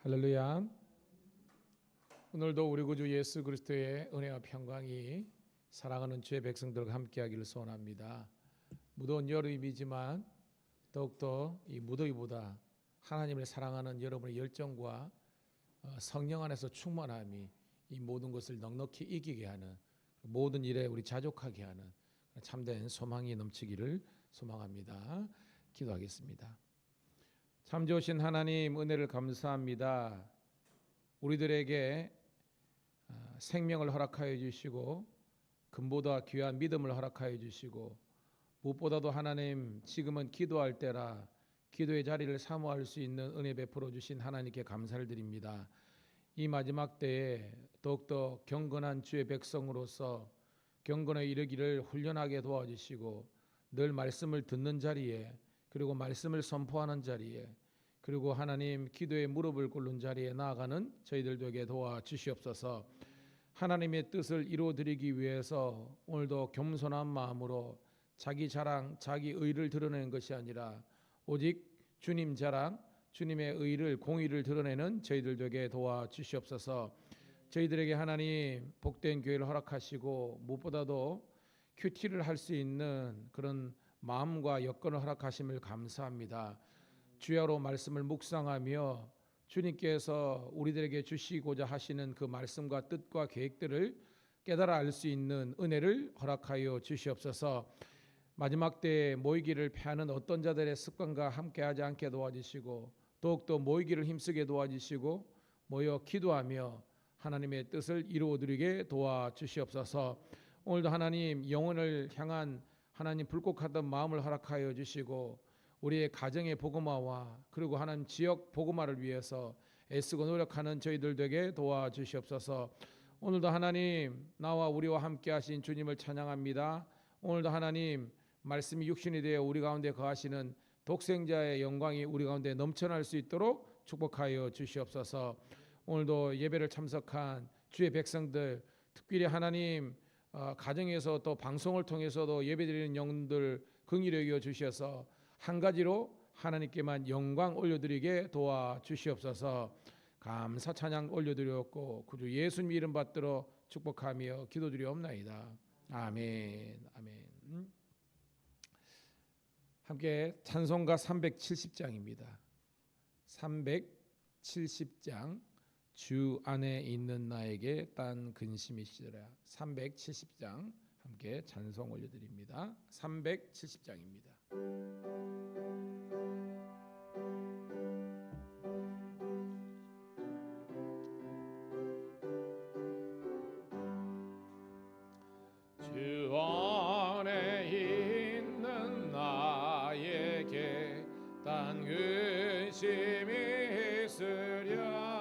할렐루야. 오늘도 우리 구주 예수 그리스도의 은혜와 평강이 사랑하는 주의 백성들과 함께하기를 소원합니다. 무더운 여름이지만 더욱더 이 무더위보다 하나님을 사랑하는 여러분의 열정과 성령 안에서 충만함이 이 모든 것을 넉넉히 이기게 하는, 모든 일에 우리 자족하게 하는 참된 소망이 넘치기를 소망합니다. 기도하겠습니다. 참 좋으신 하나님, 은혜를 감사합니다. 우리들에게 생명을 허락하여 주시고 금보다 귀한 믿음을 허락하여 주시고, 무엇보다도 하나님, 지금은 기도할 때라 기도의 자리를 사모할 수 있는 은혜 베풀어 주신 하나님께 감사를 드립니다. 이 마지막 때에 더욱더 경건한 주의 백성으로서 경건에 이르기를 훈련하게 도와주시고, 늘 말씀을 듣는 자리에, 그리고 말씀을 선포하는 자리에, 그리고 하나님 기도에 무릎을 꿇는 자리에 나아가는 저희들 되게 도와주시옵소서. 하나님의 뜻을 이루어드리기 위해서 오늘도 겸손한 마음으로 자기 자랑, 자기 의를 드러내는 것이 아니라 오직 주님 자랑, 주님의 의를, 공의를 드러내는 저희들 되게 도와주시옵소서. 저희들에게 하나님 복된 교회를 허락하시고, 무엇보다도 큐티를 할 수 있는 그런 마음과 여건을 허락하심을 감사합니다. 주야로 말씀을 묵상하며 주님께서 우리들에게 주시고자 하시는 그 말씀과 뜻과 계획들을 깨달아 알 수 있는 은혜를 허락하여 주시옵소서. 마지막 때에 모이기를 패하는 어떤 자들의 습관과 함께하지 않게 도와주시고, 더욱더 모이기를 힘쓰게 도와주시고, 모여 기도하며 하나님의 뜻을 이루어드리게 도와주시옵소서. 오늘도 하나님 영혼을 향한 하나님 불꽃하던 마음을 허락하여 주시고, 우리의 가정의 복음화와 그리고 하나님 지역 복음화를 위해서 애쓰고 노력하는 저희들 되게 도와주시옵소서. 오늘도 하나님 나와 우리와 함께 하신 주님을 찬양합니다. 오늘도 하나님 말씀이 육신이 되어 우리 가운데 거하시는 독생자의 영광이 우리 가운데 넘쳐날 수 있도록 축복하여 주시옵소서. 오늘도 예배를 참석한 주의 백성들, 특별히 하나님 가정에서 또 방송을 통해서도 예배드리는 영들 긍휼히 여겨 주셔서 한 가지로 하나님께만 영광 올려드리게 도와주시옵소서. 감사 찬양 올려드렸고 구주 예수님 이름 받들어 축복하며 기도드리옵나이다. 아멘. 아멘. 함께 찬송가 370장입니다. 370장 주 안에 있는 나에게 딴 근심이시더라. 370장 함께 찬송 올려드립니다. 370장입니다. 주 안에 있는 나에게 딴 근심이 있으랴.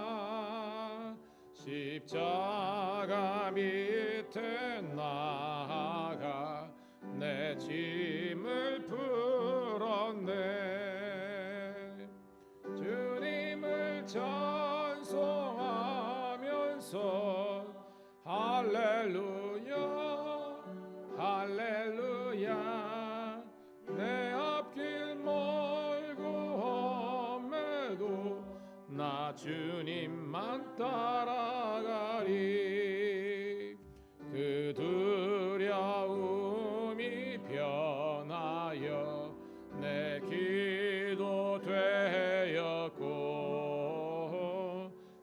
십자가 밑에 나아가 내 짐을 풀었네. 주님을 찬송하면서 할렐루야 할렐루야. 내 앞길 멀고 험해도 나 주님만 따라가리. 그 두려움이 변하여 내 기도 되었고,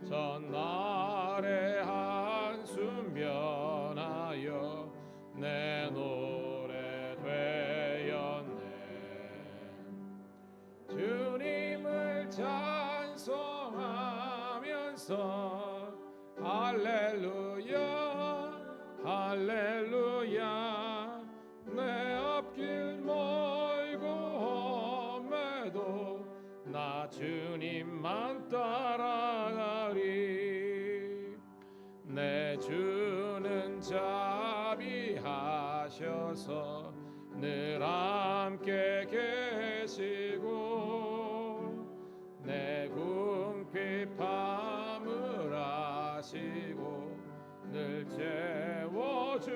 전날의 한숨 변하여 내 노래 되었네. 주님을 찬송하면서 할렐루야 할렐루야. 내 앞길 멀고 험해도 나 주님만 따라가리. 내 주는 자비하셔서 늘 함께 계시고, 내 궁핍함을 아시고 늘 채워주시네.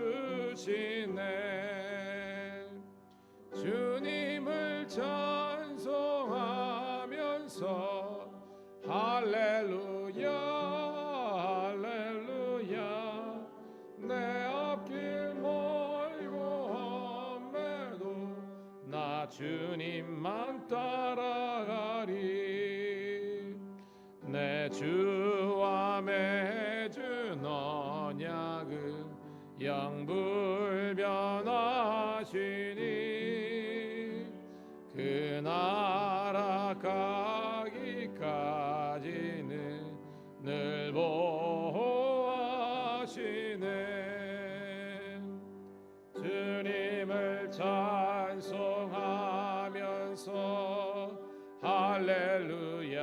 주님을 찬송하면서 할렐루야 주와 맺은 언약은 영불변하시니 그 나라 가기까지는 늘 보호하시네. 주님을 찬송하면서 할렐루야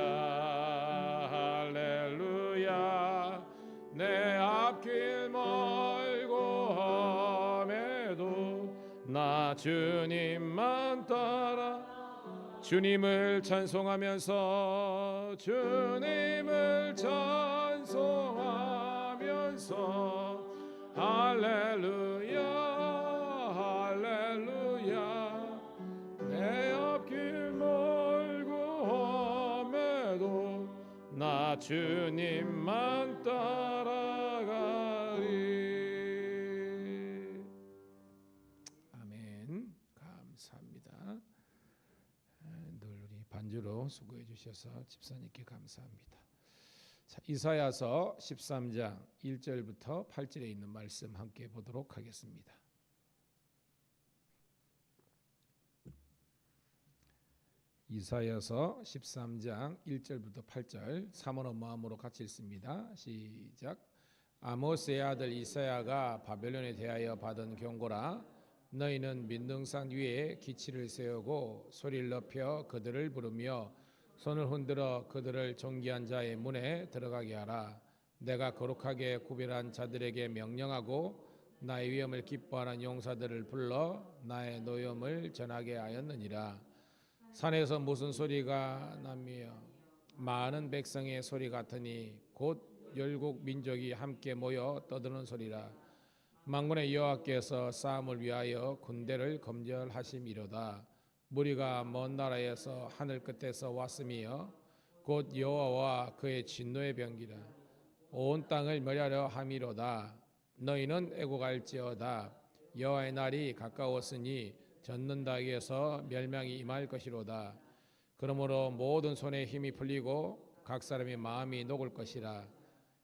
할렐루야 내 앞길 멀고 험해도 나 주님만 따라 주님을 찬송하면서 주님을 찬송하면서 할렐루야 할렐루야 내 앞길 멀고 험해도 나 주님만 따라가리. 아멘. 감사합니다. 늘 우리 반주로 수고해 주셔서 집사님께 감사합니다. 자, 이사야서 13장 1절부터 8절에 있는 말씀 함께 보도록 하겠습니다. 이사야서 13장 1절부터 8절 사모는 마음으로 같이 읽습니다. 시작. 아모스의 아들 이사야가 바벨론에 대하여 받은 경고라. 너희는 민등산 위에 기치를 세우고 소리를 높여 그들을 부르며 손을 흔들어 그들을 존귀한 자의 문에 들어가게 하라. 내가 거룩하게 구별한 자들에게 명령하고 나의 위엄을 기뻐하는 용사들을 불러 나의 노염을 전하게 하였느니라. 산에서 무슨 소리가 나며 많은 백성의 소리 같으니 곧 열국 민족이 함께 모여 떠드는 소리라. 만군의 여호와께서 싸움을 위하여 군대를 검절하심이로다. 무리가 먼 나라에서 하늘 끝에서 왔으며 곧 여호와와 그의 진노의 병기라. 온 땅을 멸하려 함이로다. 너희는 애곡할지어다. 여호와의 날이 가까웠으니 젖는다기에서 멸망이 임할 것이로다. 그러므로 모든 손에 힘이 풀리고 각 사람의 마음이 녹을 것이라.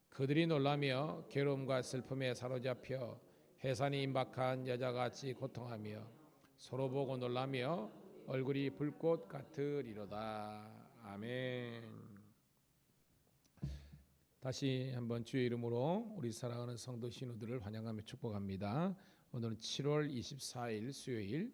그들이 놀라며 괴로움과 슬픔에 사로잡혀 해산이 임박한 여자같이 고통하며 서로 보고 놀라며 얼굴이 불꽃 같으리로다. 아멘. 다시 한번 주의 이름으로 우리 사랑하는 성도 신우들을 환영하며 축복합니다. 오늘은 7월 24일 수요일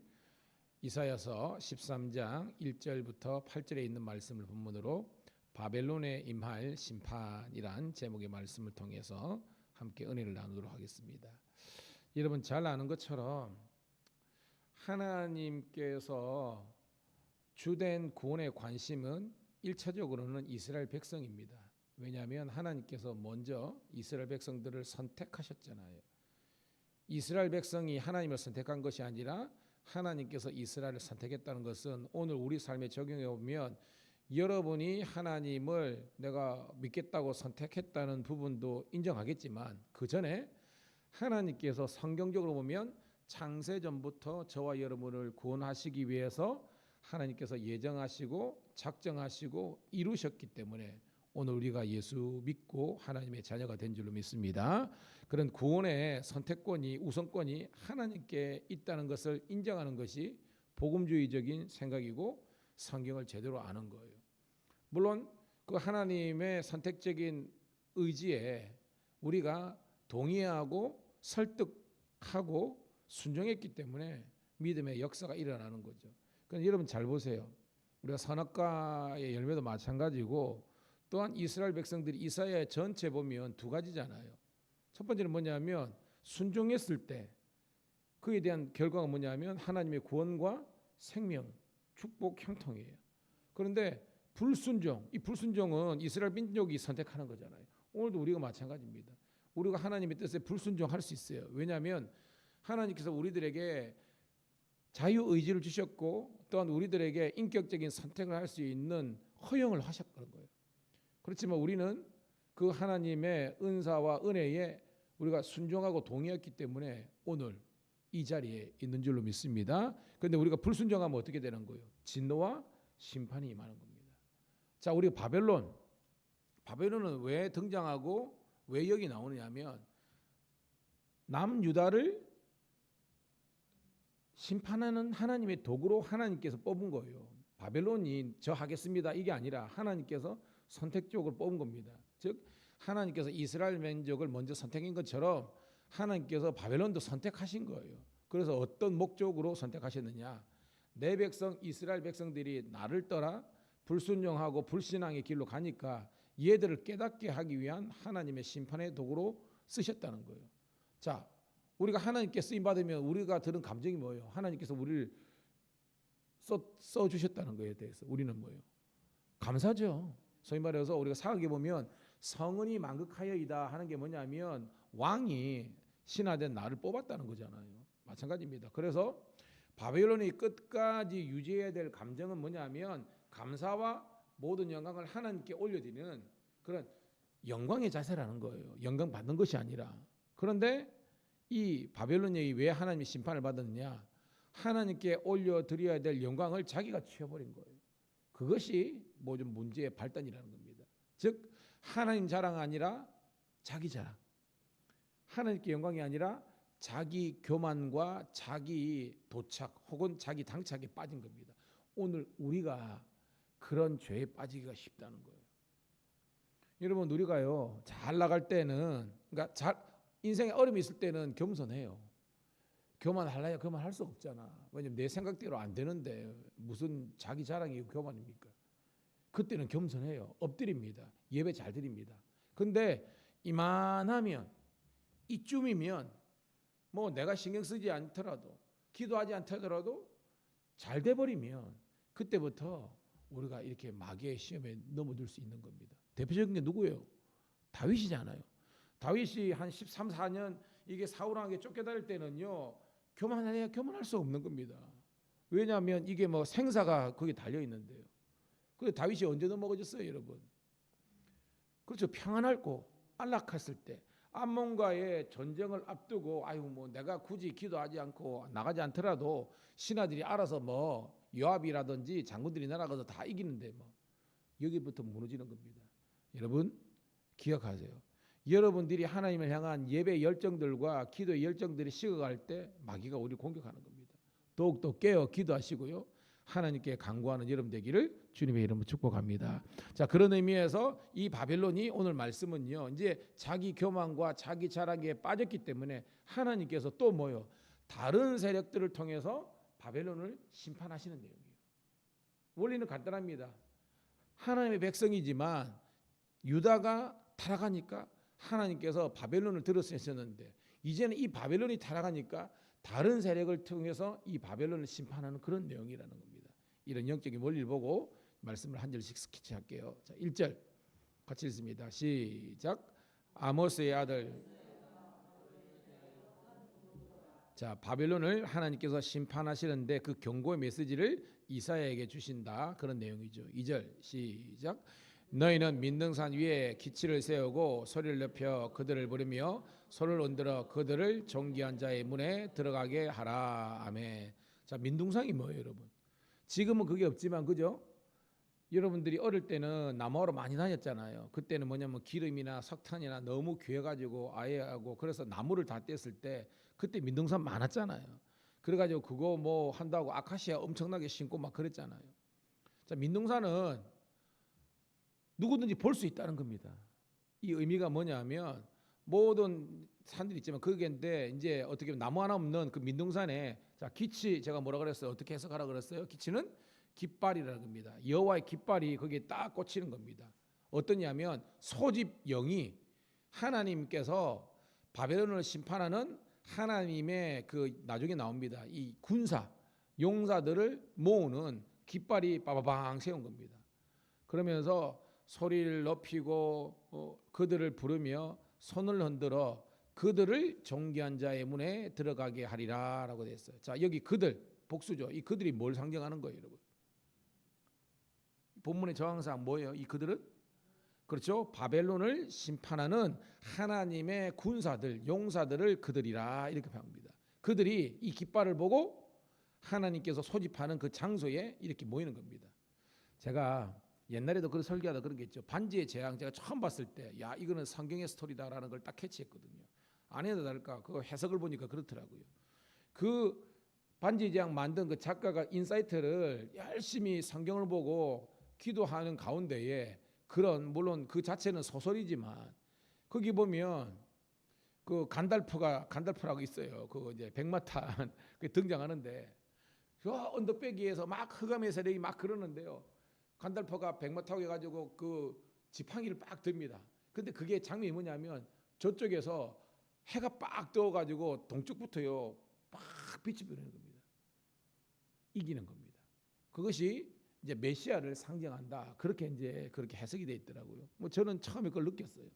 이사야서 13장 1절부터 8절에 있는 말씀을 본문으로 바벨론에 임할 심판이란 제목의 말씀을 통해서 함께 은혜를 나누도록 하겠습니다. 여러분 잘 아는 것처럼 하나님께서 주된 구원의 관심은 1차적으로는 이스라엘 백성입니다. 왜냐하면 하나님께서 먼저 이스라엘 백성들을 선택하셨잖아요. 이스라엘 백성이 하나님을 선택한 것이 아니라 하나님께서 이스라엘을 선택했다는 것은 오늘 우리 삶에 적용해 보면 여러분이 하나님을 내가 믿겠다고 선택했다는 부분도 인정하겠지만 그 전에 하나님께서 성경적으로 보면 창세전부터 저와 여러분을 구원하시기 위해서 하나님께서 예정하시고 작정하시고 이루셨기 때문에 오늘 우리가 예수 믿고 하나님의 자녀가 된 줄로 믿습니다. 그런 구원의 선택권이 우선권이 하나님께 있다는 것을 인정하는 것이 복음주의적인 생각이고 성경을 제대로 아는 거예요. 물론 그 하나님의 선택적인 의지에 우리가 동의하고 설득하고 순종했기 때문에 믿음의 역사가 일어나는 거죠. 그러니까 여러분 잘 보세요. 우리가 선악과의 열매도 마찬가지고 또한 이스라엘 백성들이 이사야 전체 보면 두 가지잖아요. 첫 번째는 뭐냐면 순종했을 때 그에 대한 결과가 뭐냐면 하나님의 구원과 생명, 축복, 형통이에요. 그런데 불순종, 이 불순종은 이스라엘 민족이 선택하는 거잖아요. 오늘도 우리가 마찬가지입니다. 우리가 하나님의 뜻에 불순종할 수 있어요. 왜냐하면 하나님께서 우리들에게 자유의지를 주셨고 또한 우리들에게 인격적인 선택을 할 수 있는 허용을 하셨던 거예요. 그렇지만 우리는 그 하나님의 은사와 은혜에 우리가 순종하고 동의했기 때문에 오늘 이 자리에 있는 줄로 믿습니다. 그런데 우리가 불순종하면 어떻게 되는 거예요? 진노와 심판이 임하는 겁니다. 자, 우리 바벨론 바벨론은 왜 등장하고 왜 여기 나오느냐면 남유다를 심판하는 하나님의 도구로 하나님께서 뽑은 거예요. 바벨론이 저 하겠습니다 이게 아니라 하나님께서 선택적으로 뽑은 겁니다. 즉 하나님께서 이스라엘 민족을 먼저 선택한 것처럼 하나님께서 바벨론도 선택하신 거예요. 그래서 어떤 목적으로 선택하셨느냐, 내 백성 이스라엘 백성들이 나를 떠나 불순종하고 불신앙의 길로 가니까 얘들을 깨닫게 하기 위한 하나님의 심판의 도구로 쓰셨다는 거예요. 자, 우리가 하나님께 쓰임 받으면 우리가 들은 감정이 뭐예요? 하나님께서 우리를 써 주셨다는 거에 대해서 우리는 뭐예요? 감사죠. 소위 말해서 우리가 사역해 보면 성은이 만극하여이다 하는 게 뭐냐면 왕이 신하된 나를 뽑았다는 거잖아요. 마찬가지입니다. 그래서 바벨론이 끝까지 유지해야 될 감정은 뭐냐면 감사와 모든 영광을 하나님께 올려드리는 그런 영광의 자세라는 거예요. 영광 받는 것이 아니라. 그런데 이 바벨론이 왜 하나님의 심판을 받았느냐, 하나님께 올려드려야 될 영광을 자기가 취해버린 거예요. 그것이 뭐 좀 문제의 발단이라는 겁니다. 즉 하나님 자랑 아니라 자기 자랑, 하나님께 영광이 아니라 자기 교만과 자기 도착 혹은 자기 당착에 빠진 겁니다. 오늘 우리가 그런 죄에 빠지기가 쉽다는 거예요. 여러분 우리가요 잘 나갈 때는, 그러니까 인생에 어려움이 있을 때는 겸손해요. 교만하려야 교만할 수 없잖아. 왜냐면 내 생각대로 안 되는데 무슨 자기 자랑이 교만입니까? 그때는 겸손해요. 엎드립니다. 예배 잘 드립니다. 근데 이만하면, 이쯤이면 뭐 내가 신경 쓰지 않더라도 기도하지 않더라도 잘 돼버리면 그때부터 우리가 이렇게 마귀의 시험에 넘어들 수 있는 겁니다. 대표적인 게 누구예요? 다윗이잖아요. 다윗이 한 13, 14년 이게 사울왕에게 쫓겨다닐 때는요 교만해야 교만할 수 없는 겁니다. 왜냐하면 이게 뭐 생사가 거기 달려 있는데요. 그런데 다윗이 언제 넘어졌어요, 여러분? 그렇죠. 평안할고 안락했을 때, 암몬과의 전쟁을 앞두고 아유 뭐 내가 굳이 기도하지 않고 나가지 않더라도 신하들이 알아서 뭐 요압이라든지 장군들이 날아가서 다 이기는데 뭐 여기부터 무너지는 겁니다. 여러분 기억하세요. 여러분들이 하나님을 향한 예배 열정들과 기도의 열정들이 식어갈 때 마귀가 우리를 공격하는 겁니다. 더욱더 깨어 기도하시고요. 하나님께 간구하는 여러분 되기를 주님의 이름으로 축복합니다. 자, 그런 의미에서 이 바벨론이 오늘 말씀은요, 이제 자기 교만과 자기 자랑에 빠졌기 때문에 하나님께서 또 뭐요? 다른 세력들을 통해서 바벨론을 심판하시는 내용이에요. 원리는 간단합니다. 하나님의 백성이지만 유다가 타락하니까 하나님께서 바벨론을 들으셨는데 이제는 이 바벨론이 타락하니까 다른 세력을 통해서 이 바벨론을 심판하는 그런 내용이라는 겁니다. 이런 영적인 원리를 보고 말씀을 한 절씩 스케치할게요. 자, 1절 같이 읽습니다. 시작. 아모스의 아들. 자, 바벨론을 하나님께서 심판하시는데 그 경고의 메시지를 이사야에게 주신다. 그런 내용이죠. 2절 시작. 너희는 민등산 위에 기치를 세우고 소리를 높여 그들을 부르며 손을 흔들어 그들을 존귀한 자의 문에 들어가게 하라. 아멘. 자, 민둥산이 뭐예요, 여러분? 지금은 그게 없지만 그죠? 여러분들이 어릴 때는 나무하러 많이 다녔잖아요. 그때는 뭐냐면 기름이나 석탄이나 너무 귀해가지고 아예하고 그래서 나무를 다 뗐을 때 그때 민둥산 많았잖아요. 그래가지고 그거 뭐 한다고 아카시아 엄청나게 심고 막 그랬잖아요. 자, 민둥산은 누구든지 볼 수 있다는 겁니다. 이 의미가 뭐냐면 모든 산들이 있지만 그게인데 이제 어떻게 보면 나무 하나 없는 그 민둥산에 자 기치 제가 뭐라 그랬어요? 어떻게 해석하라 그랬어요? 기치는 깃발이라는 겁니다. 여호와의 깃발이 거기에 딱 꽂히는 겁니다. 어떠냐면 소집 영이 하나님께서 바벨론을 심판하는 하나님의 그 나중에 나옵니다. 이 군사 용사들을 모으는 깃발이 빠바방 세운 겁니다. 그러면서 소리를 높이고 그들을 부르며 손을 흔들어 그들을 존귀한 자의 문에 들어가게 하리라 라고 됐어요. 자, 여기 그들 복수죠. 이 그들이 뭘 상징하는 거예요, 여러분? 본문의 정황상 뭐예요? 이 그들은 그렇죠. 바벨론을 심판하는 하나님의 군사들, 용사들을 그들이라 이렇게 표현합니다. 그들이 이 깃발을 보고 하나님께서 소집하는 그 장소에 이렇게 모이는 겁니다. 제가 옛날에도 그런 설교하다 그런 게 있죠. 반지의 제왕 제가 처음 봤을 때 야 이거는 성경의 스토리다라는 걸 딱 캐치했거든요. 아니나 다를까 그 해석을 보니까 그렇더라고요. 그 반지의 제왕 만든 그 작가가 인사이트를 열심히 성경을 보고 기도하는 가운데에 그런 물론 그 자체는 소설이지만 거기 보면 그 간달프라고 있어요. 그 이제 백마탄 등장하는데 저 언덕배기에서 막 흑암의 세력이 막 그러는데요. 간달프가 백마 타고 해가지고 그 지팡이를 빡 듭니다. 근데 그게 장면이 뭐냐면 저쪽에서 해가 빡 떠가지고 동쪽부터요 막 빛이 비는 겁니다. 이기는 겁니다. 그것이 이제 메시아를 상징한다. 그렇게 이제 그렇게 해석이 돼 있더라고요. 뭐 저는 처음에 그걸 느꼈어요.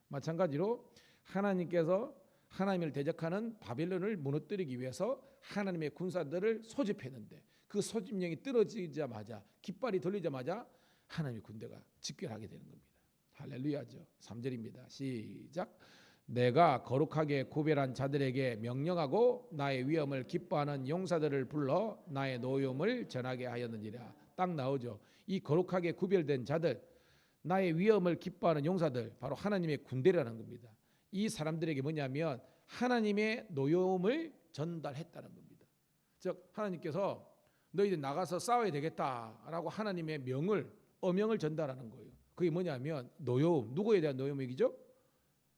마찬가지로 하나님께서 하나님을 대적하는 바벨론을 무너뜨리기 위해서 하나님의 군사들을 소집했는데 그 소집령이 떨어지자마자 깃발이 돌리자마자 하나님의 군대가 집결하게 되는 겁니다. 할렐루야죠. 3절입니다. 시작. 내가 거룩하게 구별한 자들에게 명령하고 나의 위엄을 기뻐하는 용사들을 불러 나의 노여움을 전하게 하였느니라. 딱 나오죠. 이 거룩하게 구별된 자들, 나의 위엄을 기뻐하는 용사들, 바로 하나님의 군대라는 겁니다. 이 사람들에게 뭐냐면 하나님의 노여움을 전달했다는 겁니다. 즉 하나님께서 너희들 나가서 싸워야 되겠다라고 하나님의 어명을 전달하는 거예요. 그게 뭐냐면 노여움, 누구에 대한 노여움이죠?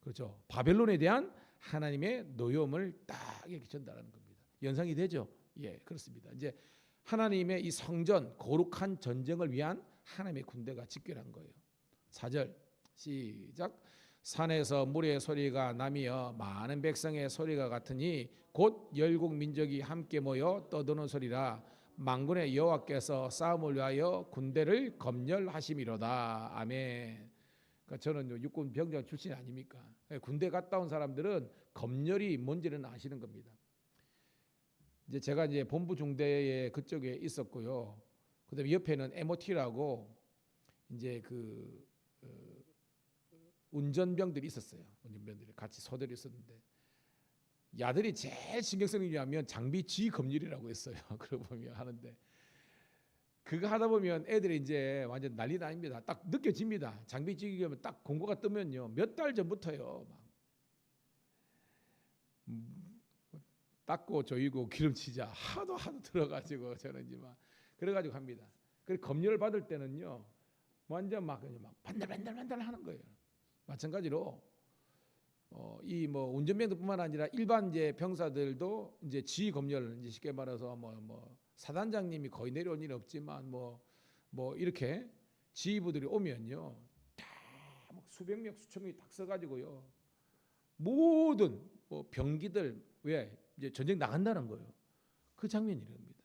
그렇죠. 바벨론에 대한 하나님의 노여움을 딱 이렇게 전달하는 겁니다. 연상이 되죠? 예, 그렇습니다. 이제 하나님의 이 성전 거룩한 전쟁을 위한 하나님의 군대가 집결한 거예요. 4절 시작. 산에서 물의 소리가 나며 많은 백성의 소리가 같으니 곧 열국 민족이 함께 모여 떠드는 소리라. 만군의 여호와께서 싸움을 위하여 군대를 검열하심이로다. 아멘. 그러니까 저는 육군 병장 출신 아닙니까? 군대 갔다 온 사람들은 검열이 뭔지는 아시는 겁니다. 이제 제가 이제 본부 중대에 그쪽에 있었고요. 그다음에 옆에는 MOT라고 이제 그 운전병들이 있었어요. 운전병들이 같이 소대로 있었는데 야들이 제일 신경 쓰는 게 뭐냐면 장비 지휘 검열이라고 했어요. 그러고 보면 하는데 그거 하다 보면 애들이 이제 완전 난리 납니다. 딱 느껴집니다. 장비 지휘 검열 딱 공고가 뜨면요 몇 달 전부터요 막 닦고 조이고 기름치자 하도 들어가지고 저는 이제 막 그래가지고 합니다. 그 검열을 받을 때는요 완전 막 반들반들 하는 거예요. 마찬가지로 이 뭐 운전병들뿐만 아니라 일반 이제 병사들도 이제 지휘 검열 이제 쉽게 말해서 뭐 사단장님이 거의 내려온 일은 없지만 뭐 이렇게 지휘부들이 오면요 다 수백 명 수천 명이 딱 써가지고요 모든 뭐 병기들 왜 이제 전쟁 나간다는 거예요. 그 장면이 이럽니다.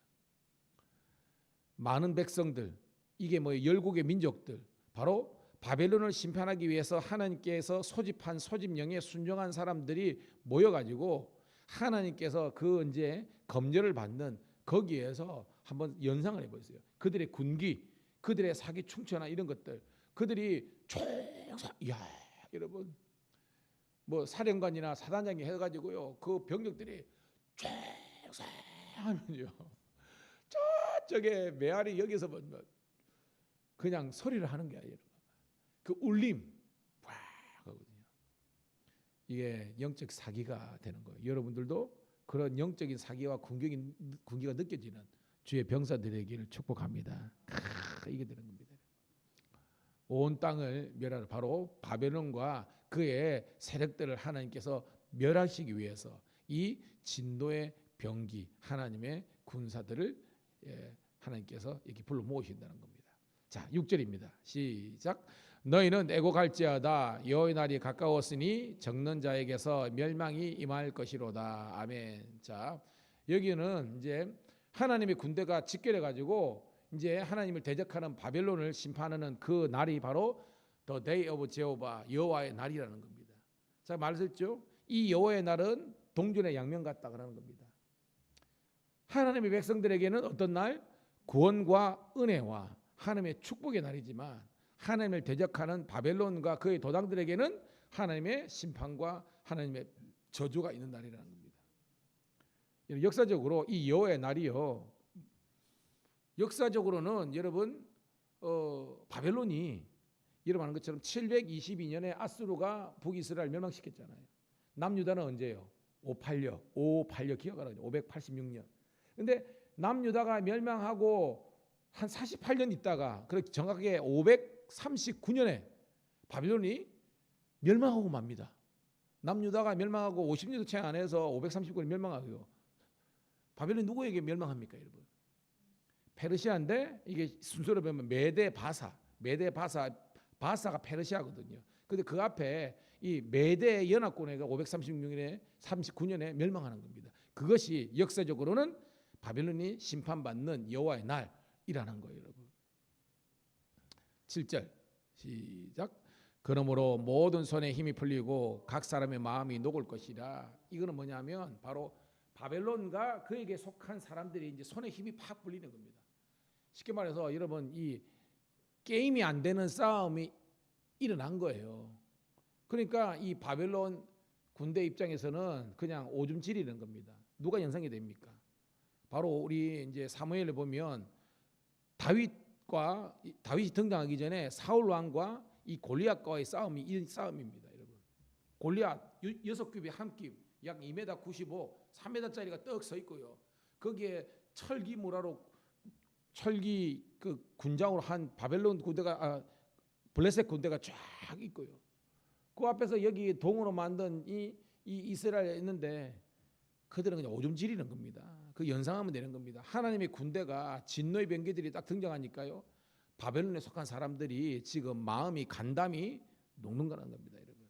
많은 백성들 이게 뭐 열국의 민족들 바로 바벨론을 심판하기 위해서 하나님께서 소집한 소집령에 순종한 사람들이 모여가지고 하나님께서 그 이제 검열을 받는 거기에서 한번 연상을 해보세요. 그들의 군기, 그들의 사기 충처나 이런 것들, 그들이 야 여러분 뭐 사령관이나 사단장이 해가지고요 그 병력들이 하면요 저쪽에 메아리 여기서 보면 그냥 소리를 하는 게 아니에요. 그 울림 와 하거든요. 이게 영적 사기가 되는 거예요. 여러분들도 그런 영적인 사기와 군기가 느껴지는 주의 병사들에게를 축복합니다. 이게 되는 겁니다. 온 땅을 멸하는 바로 바벨론과 그의 세력들을 하나님께서 멸하시기 위해서 이 진노의 병기 하나님의 군사들을 하나님께서 이렇게 불러 모으신다는 겁니다. 자, 6절입니다. 시작. 너희는 애곡할지어다 여호와의 날이 가까웠으니 적는 자에게서 멸망이 임할 것이로다. 아멘. 자, 여기는 이제 하나님의 군대가 집결해 가지고 이제 하나님을 대적하는 바벨론을 심판하는 그 날이 바로 The Day of Jehovah 여호와의 날이라는 겁니다. 자, 말했죠. 이 여호와의 날은 동전의 양면 같다 그러는 겁니다. 하나님의 백성들에게는 어떤 날? 구원과 은혜와 하나님의 축복의 날이지만 하나님을 대적하는 바벨론과 그의 도당들에게는 하나님의 심판과 하나님의 저주가 있는 날이라는 겁니다. 역사적으로 이 여호와의 날이요. 역사적으로는 여러분 바벨론이 여러분 아는 것처럼 722년에 아수르가 북이스라엘 멸망시켰잖아요. 남유다는 언제예요? 586 기억하라죠. 586년. 근데 남유다가 멸망하고 한 48년 있다가 그렇게 정확하게 539년에 바벨론이 멸망하고 맙니다. 남유다가 멸망하고 50년도 채 안 해서 539년에 멸망하고요. 바벨론이 누구에게 멸망합니까, 여러분? 페르시아인데 이게 순서로 보면 메데 바사가 페르시아거든요. 근데 그 앞에 이 메데 연합군에게 536년에 39년에 멸망하는 겁니다. 그것이 역사적으로는 바벨론이 심판받는 여호와의 날이라는 거예요, 여러분. 7절 시작. 그러므로 모든 손에 힘이 풀리고 각 사람의 마음이 녹을 것이라. 이거는 뭐냐면 바로 바벨론과 그에게 속한 사람들이 이제 손에 힘이 팍 풀리는 겁니다. 쉽게 말해서 여러분 이 게임이 안 되는 싸움이 일어난 거예요. 그러니까 이 바벨론 군대 입장에서는 그냥 오줌 지리는 겁니다. 누가 연상이 됩니까? 바로 우리 이제 사무엘을 보면 다윗이 등장하기 전에 사울 왕과 이 골리앗과의 싸움이 이 싸움입니다, 여러분. 골리앗 6깁이 한 깁, 약 2m 95, 3m짜리가 떡 서 있고요. 거기에 철기 그 군장으로 한 바벨론 군대가 블레셋 군대가 쫙 있고요. 그 앞에서 여기 동으로 만든 이 이스라엘에 있는데 그들은 그냥 오줌 지리는 겁니다. 그 연상하면 되는 겁니다. 하나님의 군대가 진노의 병기들이 딱 등장하니까요. 바벨론에 속한 사람들이 지금 마음이 간담이 녹는 거라는 겁니다, 여러분.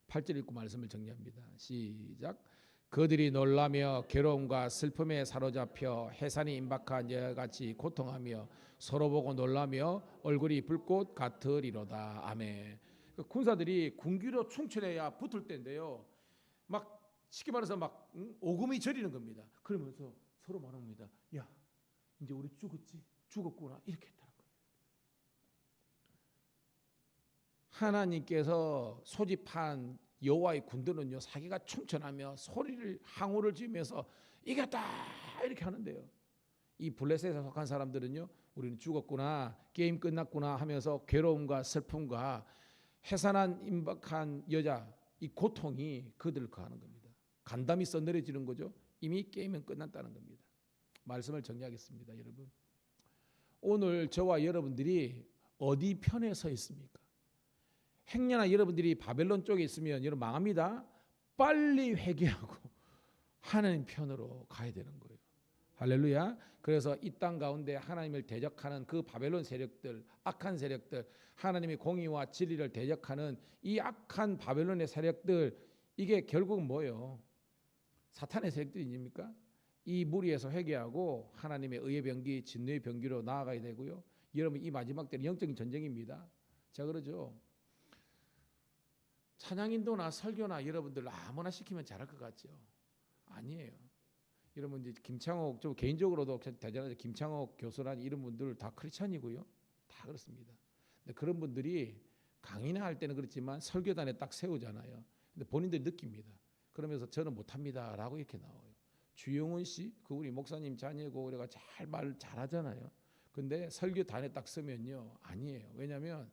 8절 읽고 말씀을 정리합니다. 시작. 그들이 놀라며 괴로움과 슬픔에 사로잡혀 해산이 임박한 여같이 고통하며 서로 보고 놀라며 얼굴이 불꽃 같으리로다. 아멘. 군사들이 군기로 충천해야 붙을 때인데요. 막 쉽게 말해서 막 오금이 저리는 겁니다. 그러면서 서로 말합니다. 야, 이제 우리 죽었구나 이렇게 했다는 거예요. 하나님께서 소집한 여호와의 군대는요 사기가 충천하며 항호를 지으면서 이겼다 이렇게 하는데요. 이 블레셋에 속한 사람들은요 우리는 죽었구나, 게임 끝났구나 하면서 괴로움과 슬픔과 해산한 임박한 여자 이 고통이 그들을 거하는 겁니다. 간담이 써내려지는 거죠. 이미 게임은 끝났다는 겁니다. 말씀을 정리하겠습니다, 여러분. 오늘 저와 여러분들이 어디 편에 서 있습니까? 행여나 여러분들이 바벨론 쪽에 있으면 여러분 망합니다. 빨리 회개하고 하나님 편으로 가야 되는 거예요. 할렐루야. 그래서 이 땅 가운데 하나님을 대적하는 그 바벨론 세력들, 악한 세력들, 하나님의 공의와 진리를 대적하는 이 악한 바벨론의 세력들, 이게 결국은 뭐예요? 사탄의 세력들입니까? 이 무리에서 회개하고 하나님의 의의 병기, 진노의 병기로 나아가야 되고요. 여러분 이 마지막 때는 영적인 전쟁입니다. 제가 그러죠. 찬양인도나 설교나 여러분들 아무나 시키면 잘할 것 같죠? 아니에요. 여러분 이제 김창옥, 저 개인적으로도 대단하죠. 김창옥 교수라는 이런 분들 다 크리스찬이고요. 다 그렇습니다. 근데 그런 분들이 강의나 할 때는 그렇지만 설교단에 딱 세우잖아요. 근데 본인들이 느낍니다. 그러면서 저는 못합니다라고 이렇게 나와요. 주용훈 씨, 그 우리 목사님 자녀고 그래가 말 잘하잖아요. 근데 설교단에 딱 서면요 아니에요. 왜냐하면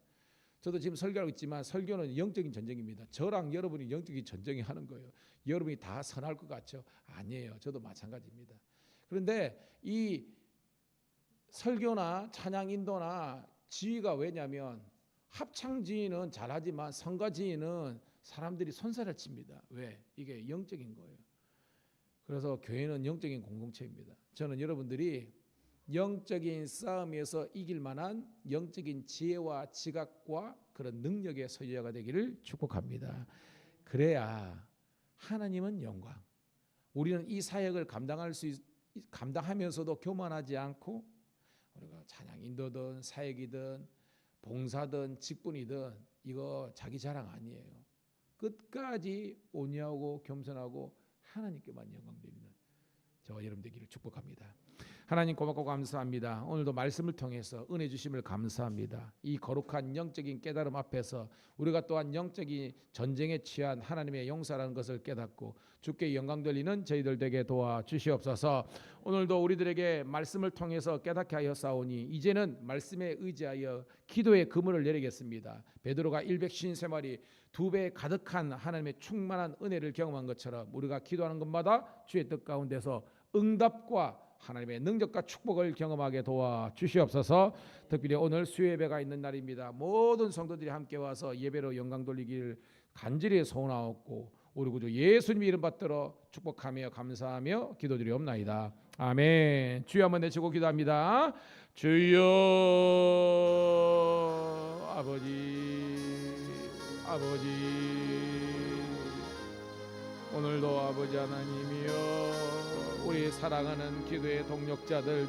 저도 지금 설교하고 있지만 설교는 영적인 전쟁입니다. 저랑 여러분이 영적인 전쟁이 하는 거예요. 여러분이 다 선할 것 같죠? 아니에요. 저도 마찬가지입니다. 그런데 이 설교나 찬양 인도나 지휘가 왜냐하면 합창 지휘는 잘하지만 성가 지휘는 사람들이 손살을 칩니다. 왜? 이게 영적인 거예요. 그래서 교회는 영적인 공동체입니다. 저는 여러분들이 영적인 싸움에서 이길 만한 영적인 지혜와 지각과 그런 능력의 소유자가 되기를 축복합니다. 그래야 하나님은 영광, 우리는 이 사역을 감당하면서도 교만하지 않고 우리가 찬양 인도든 사역이든 봉사든 직분이든 이거 자기 자랑 아니에요. 끝까지 온유하고 겸손하고 하나님께만 영광 드리는 저와 여러분 되기를 축복합니다. 하나님 고맙고 감사합니다. 오늘도 말씀을 통해서 은혜 주심을 감사합니다. 이 거룩한 영적인 깨달음 앞에서 우리가 또한 영적인 전쟁에 취한 하나님의 용사라는 것을 깨닫고 주께 영광 돌리는 저희들 되게 도와 주시옵소서. 오늘도 우리들에게 말씀을 통해서 깨닫게 하여 싸우니 이제는 말씀에 의지하여 기도의 그물을 내리겠습니다. 베드로가 153마리 2배 가득한 하나님의 충만한 은혜를 경험한 것처럼 우리가 기도하는 것마다 주의 뜻 가운데서 응답과 하나님의 능력과 축복을 경험하게 도와 주시옵소서. 특별히 오늘 수요예배가 있는 날입니다. 모든 성도들이 함께 와서 예배로 영광 돌리기를 간절히 소원하옵고 우리 구주 예수님 이름 받들어 축복하며 감사하며 기도드리옵나이다. 아멘. 주여 한번 내치고 기도합니다. 주여 아버지 오늘도 아버지 하나님이여 우리 사랑하는 기도의 동력자들